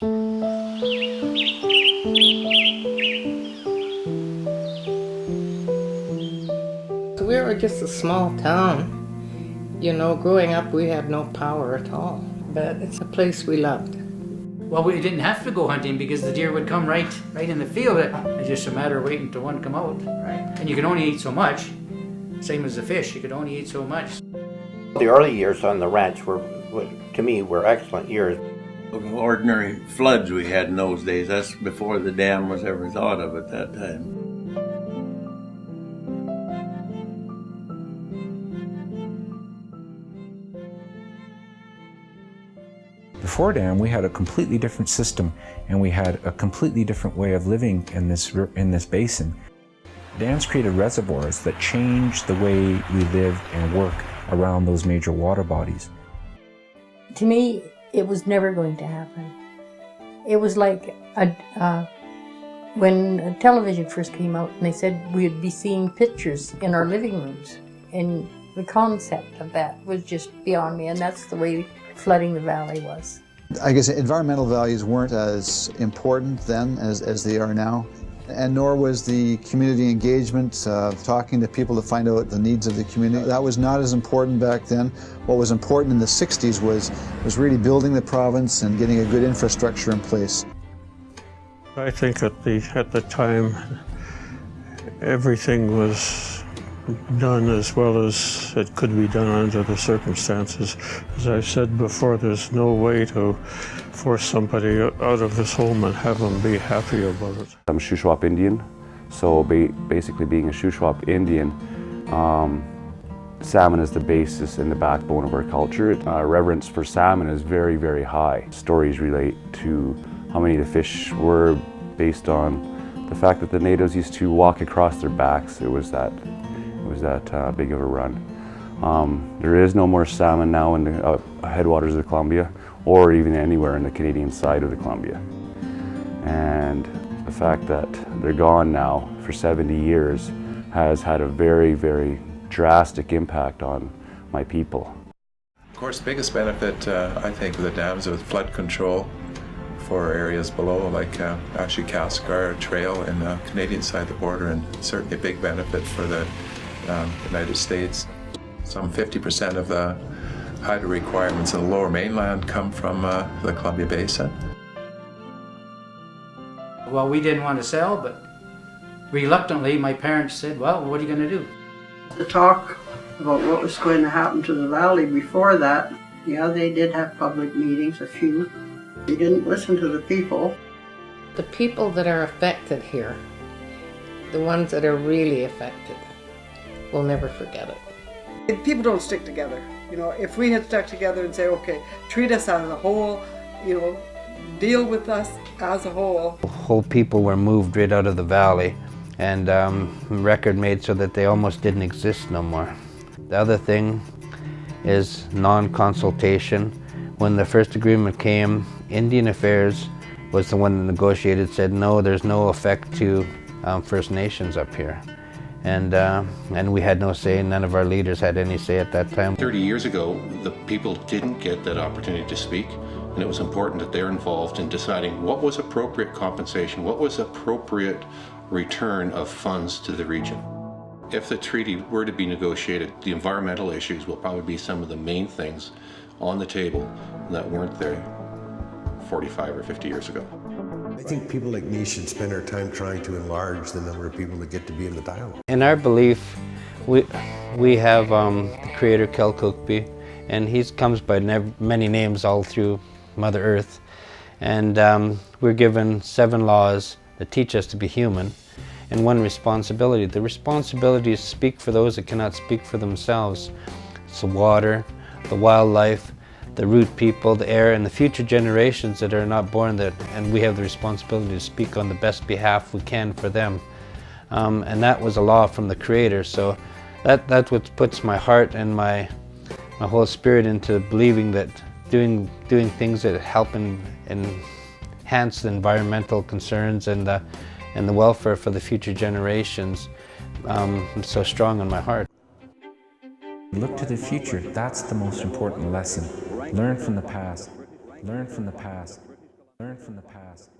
We were just a small town. You know, growing up we had no power at all, but it's a place we loved. Well, we didn't have to go hunting because the deer would come right in the field. It's just a matter of waiting till one come out. Right. And you can only eat so much. Same as the fish, you could only eat so much. The early years on the ranch were to me, were excellent years. Ordinary floods we had in those days. That's before the dam was ever thought of at that time. Before dam, we had a completely different system, and we had a completely different way of living in this basin. Dams created reservoirs that changed the way we live and work around those major water bodies. To me, it was never going to happen. It was like when television first came out and they said we'd be seeing pictures in our living rooms, and the concept of that was just beyond me, and that's the way flooding the valley was. I guess environmental values weren't as important then as they are now, and nor was the community engagement, talking to people to find out the needs of the community. That was not as important back then. What was important in the 60s was really building the province and getting a good infrastructure in place. I think at the time everything was done as well as it could be done under the circumstances. As I've said before, there's no way to force somebody out of his home and have them be happy about it. I'm a Shuswap Indian, so basically being a Shuswap Indian, salmon is the basis and the backbone of our culture. Reverence for salmon is very, very high. Stories relate to how many the fish were based on the fact that the natives used to walk across their backs. It was that big of a run. There is no more salmon now in the headwaters of the Columbia, or even anywhere in the Canadian side of the Columbia. And the fact that they're gone now for 70 years has had a very, very drastic impact on my people. Of course, the biggest benefit, I think, of the dams was flood control for areas below, like actually Castlegar Trail in the Canadian side of the border, and certainly a big benefit for the United States. Some 50% of the hydro requirements in the lower mainland come from the Columbia Basin. Well, we didn't want to sell, but reluctantly my parents said, well, what are you going to do? The talk about what was going to happen to the valley before that, yeah, they did have public meetings, a few. They didn't listen to the people. The people that are affected here, the ones that are really affected, will never forget it. People don't stick together. You know, if we had stuck together and say, okay, treat us as a whole, you know, deal with us as a whole. Whole people were moved right out of the valley, and record made so that they almost didn't exist no more. The other thing is non-consultation. When the first agreement came, Indian Affairs was the one that negotiated, said no, there's no effect to First Nations up here. And we had no say, none of our leaders had any say at that time. 30 years ago, the people didn't get that opportunity to speak, and it was important that they're involved in deciding what was appropriate compensation, what was appropriate return of funds to the region. If the treaty were to be negotiated, the environmental issues will probably be some of the main things on the table that weren't there 45 or 50 years ago. I think people like me should spend our time trying to enlarge the number of people that get to be in the dialogue. In our belief, we have the creator Kelkookpi, and he comes by many names all through Mother Earth. And we're given 7 laws that teach us to be human, and 1 responsibility. The responsibility is to speak for those that cannot speak for themselves. It's the water, the wildlife, the root people, the air, and the future generations that are not born, and we have the responsibility to speak on the best behalf we can for them. And that was a law from the Creator, so that's what puts my heart and my whole spirit into believing that doing things that help and enhance the environmental concerns and the welfare for the future generations is so strong in my heart. Look to the future. That's the most important lesson. Learn from the past. Learn from the past. Learn from the past.